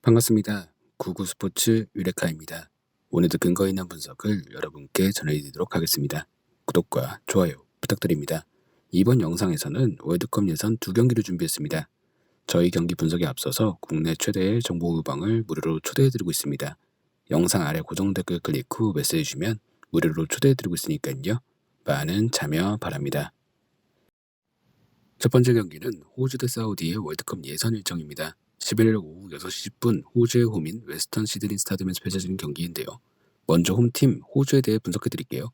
반갑습니다. 구구스포츠 유레카입니다. 오늘도 근거 있는 분석을 여러분께 전해드리도록 하겠습니다. 구독과 좋아요 부탁드립니다. 이번 영상에서는 월드컵 예선 2경기를 준비했습니다. 저희 경기 분석에 앞서서 국내 최대의 정보 의방을 무료로 초대해드리고 있습니다. 영상 아래 고정 댓글 클릭 후 메시지 주면 무료로 초대해드리고 있으니까요. 많은 참여 바랍니다. 첫 번째 경기는 호주 대 사우디의 월드컵 예선 일정입니다. 11일 오후 6시 10분 호주의 홈인 웨스턴 시드니 스타디움에서 펼쳐지는 경기인데요. 먼저 홈팀 호주에 대해 분석해드릴게요.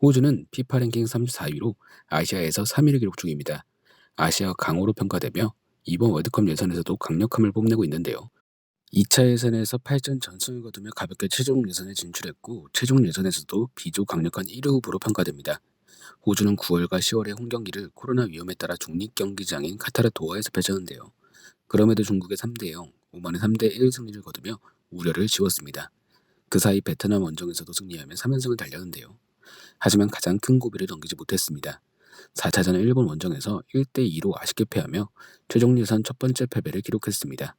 호주는 피파 랭킹 34위로 아시아에서 3위를 기록 중입니다. 아시아 강호로 평가되며 이번 월드컵 예선에서도 강력함을 뽐내고 있는데요. 2차 예선에서 8전 전승을 거두며 가볍게 최종 예선에 진출했고 최종 예선에서도 비교 강력한 1위 후보로 평가됩니다. 호주는 9월과 10월의 홈경기를 코로나 위험에 따라 중립 경기장인 카타르 도하에서 펼쳤는데요. 그럼에도 중국의 3대0, 오만의 3대1 승리를 거두며 우려를 지웠습니다. 그 사이 베트남 원정에서도 승리하며 3연승을 달렸는데요. 하지만 가장 큰 고비를 넘기지 못했습니다. 4차전 일본 원정에서 1대2로 아쉽게 패하며 최종 예선 첫 번째 패배를 기록했습니다.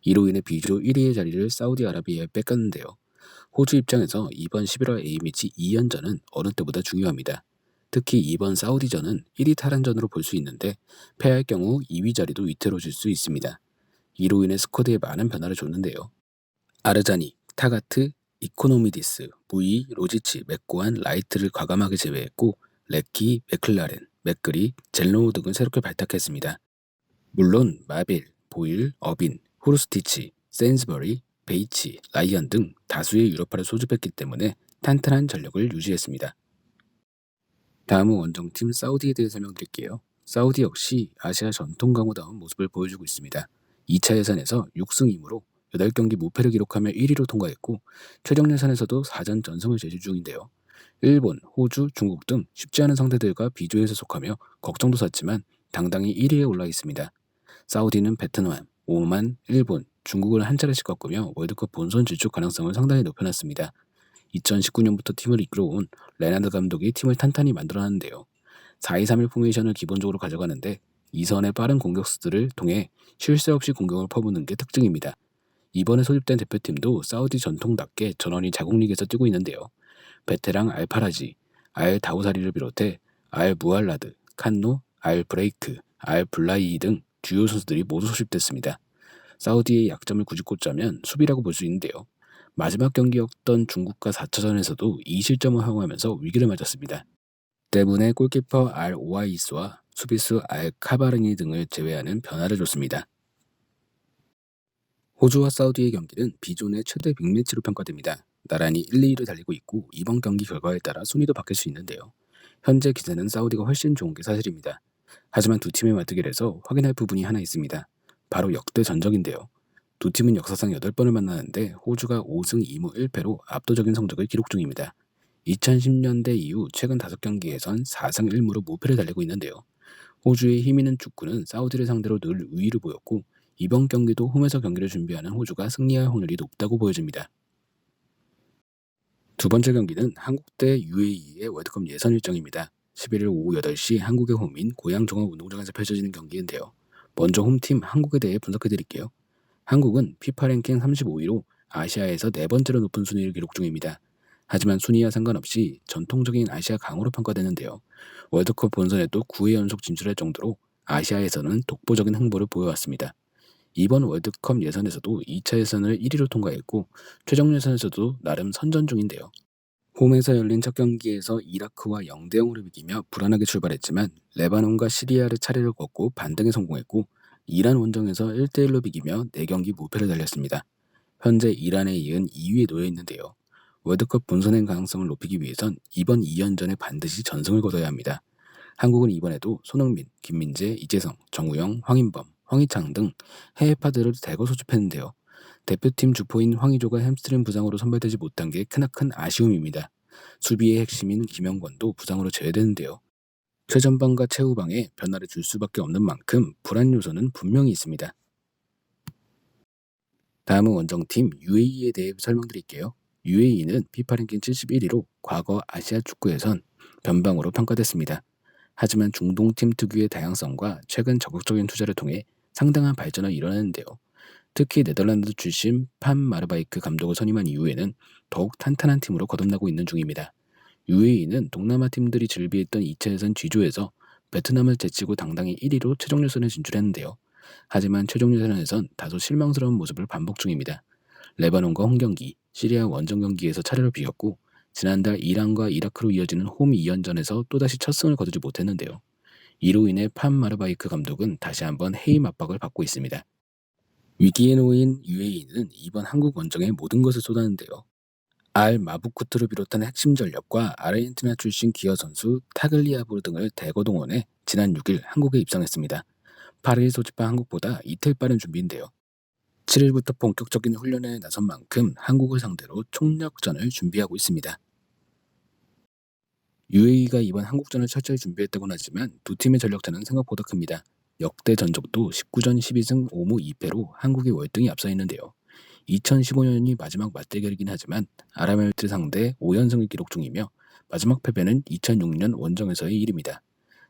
이로 인해 B조 1위의 자리를 사우디아라비아에 뺏겼는데요. 호주 입장에서 이번 11월 A매치 2연전은 어느 때보다 중요합니다. 특히 이번 사우디전은 1위 탈환전으로 볼 수 있는데 패할 경우 2위 자리도 위태로워질 수 있습니다. 이로 인해 스쿼드에 많은 변화를 줬는데요. 아르자니, 타가트, 이코노미디스, 무이, 로지치, 맥고한, 라이트를 과감하게 제외했고 레키, 맥클라렌, 맥그리, 젤노우 등을 새롭게 발탁했습니다. 물론 마빌, 보일, 어빈, 후르스티치, 샌즈버리, 베이치, 라이언 등 다수의 유럽파를 소집했기 때문에 탄탄한 전력을 유지했습니다. 다음은 원정팀 사우디에 대해 설명드릴게요. 사우디 역시 아시아 전통 강호다운 모습을 보여주고 있습니다. 2차 예선에서 6승 2무로 8경기 무패를 기록하며 1위로 통과했고 최종 예선에서도 4전 전승을 제주 중인데요. 일본, 호주, 중국 등 쉽지 않은 상대들과 비조에서 속하며 걱정도 샀지만 당당히 1위에 올라 있습니다. 사우디는 베트남, 오만, 일본, 중국을 한 차례씩 꺾으며 월드컵 본선 진출 가능성을 상당히 높여놨습니다. 2019년부터 팀을 이끌어온 레나드 감독이 팀을 탄탄히 만들어놨는데요. 4-2-3-1 포메이션을 기본적으로 가져가는데 이선의 빠른 공격수들을 통해 쉴 새 없이 공격을 퍼부는 게 특징입니다. 이번에 소집된 대표팀도 사우디 전통답게 전원이 자국리그에서 뛰고 있는데요. 베테랑 알파라지, 알 다우사리를 비롯해 알 무알라드, 칸노, 알 브레이크, 알 블라이 등 주요 선수들이 모두 소집됐습니다. 사우디의 약점을 굳이 꼽자면 수비라고 볼 수 있는데요. 마지막 경기였던 중국과 4차전에서도 2실점을 허용하면서 위기를 맞았습니다. 때문에 골키퍼 알 오아이스와 수비수 알 카바르니 등을 제외하는 변화를 줬습니다. 호주와 사우디의 경기는 B존의 최대 빅매치로 평가됩니다. 나란히 1, 2위를 달리고 있고 이번 경기 결과에 따라 순위도 바뀔 수 있는데요. 현재 기세는 사우디가 훨씬 좋은 게 사실입니다. 하지만 두 팀의 맞대결에서 확인할 부분이 하나 있습니다. 바로 역대 전적인데요. 두 팀은 역사상 8번을 만나는데 호주가 5승 2무 1패로 압도적인 성적을 기록 중입니다. 2010년대 이후 최근 5경기에선 4승 1무로 무패를 달리고 있는데요. 호주의 힘있는 축구는 사우디를 상대로 늘 우위를 보였고 이번 경기도 홈에서 경기를 준비하는 호주가 승리할 확률이 높다고 보여집니다. 두 번째 경기는 한국 대 UAE의 월드컵 예선 일정입니다. 11일 오후 8시 한국의 홈인 고양종합운동장에서 펼쳐지는 경기인데요. 먼저 홈팀 한국에 대해 분석해드릴게요. 한국은 피파 랭킹 35위로 아시아에서 4번째로 높은 순위를 기록 중입니다. 하지만 순위와 상관없이 전통적인 아시아 강호로 평가되는데요. 월드컵 본선에도 9회 연속 진출할 정도로 아시아에서는 독보적인 흥보를 보여왔습니다. 이번 월드컵 예선에서도 2차 예선을 1위로 통과했고 최종 예선에서도 나름 선전 중인데요. 홈에서 열린 첫 경기에서 이라크와 0대0으로 이기며 불안하게 출발했지만 레바논과 시리아를 차례를 걷고 반등에 성공했고 이란 원정에서 1대1로 비기며 4경기 무패를 달렸습니다. 현재 이란에 이은 2위에 놓여 있는데요. 월드컵 본선행 가능성을 높이기 위해선 이번 2연전에 반드시 전승을 거둬야 합니다. 한국은 이번에도 손흥민, 김민재, 이재성, 정우영, 황인범, 황희창 등 해외파들을 대거 소집했는데요. 대표팀 주포인 황의조가 햄스트링 부상으로 선발되지 못한 게 크나큰 아쉬움입니다. 수비의 핵심인 김영권도 부상으로 제외되는데요. 최전방과 최후방에 변화를 줄 수밖에 없는 만큼 불안 요소는 분명히 있습니다. 다음은 원정팀 UAE에 대해 설명드릴게요. UAE는 피파 랭킹 71위로 과거 아시아 축구에선 변방으로 평가됐습니다. 하지만 중동팀 특유의 다양성과 최근 적극적인 투자를 통해 상당한 발전을 이뤄내는데요. 특히 네덜란드 출신 판 마르바이크 감독을 선임한 이후에는 더욱 탄탄한 팀으로 거듭나고 있는 중입니다. UAE는 동남아 팀들이 즐비했던 2차 예선 G조에서 베트남을 제치고 당당히 1위로 최종 예선에 진출했는데요. 하지만 최종 예선에선 다소 실망스러운 모습을 반복 중입니다. 레바논과 홈경기, 시리아 원정 경기에서 차례로 비겼고 지난달 이란과 이라크로 이어지는 홈 2연전에서 또다시 첫 승을 거두지 못했는데요. 이로 인해 판 마르바이크 감독은 다시 한번 해임 압박을 받고 있습니다. 위기에 놓인 UAE는 이번 한국 원정에 모든 것을 쏟았는데요. 알 마부쿠트를 비롯한 핵심 전력과 아르헨티나 출신 기어 선수 타글리아브 등을 대거 동원해 지난 6일 한국에 입성했습니다. 8일 소집한 한국보다 이틀 빠른 준비인데요. 7일부터 본격적인 훈련에 나선 만큼 한국을 상대로 총력전을 준비하고 있습니다. UAE가 이번 한국전을 철저히 준비했다고는 하지만 두 팀의 전력차는 생각보다 큽니다. 역대 전적도 19전 12승 5무 2패로 한국이 월등히 앞서 있는데요. 2015년이 마지막 맞대결이긴 하지만 아랍에미리트 상대 5연승을 기록 중이며 마지막 패배는 2006년 원정에서의 일입니다.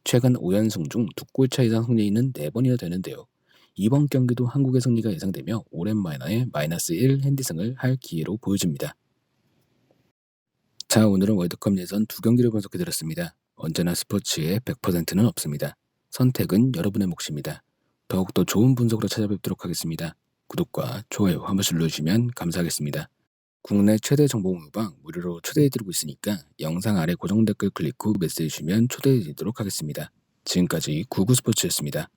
최근 5연승 중 2골차 이상 승리는 4번이나 되는데요. 이번 경기도 한국의 승리가 예상되며 오랜만에 -1 핸디승을 할 기회로 보여집니다. 자, 오늘은 월드컵 예선 두 경기를 분석해드렸습니다. 언제나 스포츠에 100%는 없습니다. 선택은 여러분의 몫입니다. 더욱더 좋은 분석으로 찾아뵙도록 하겠습니다. 구독과 좋아요 한 번씩 눌러주시면 감사하겠습니다. 국내 최대 정보 모방 무료로 초대해드리고 있으니까 영상 아래 고정 댓글 클릭 후 메시지 주시면 초대해드리도록 하겠습니다. 지금까지 구구스포츠였습니다.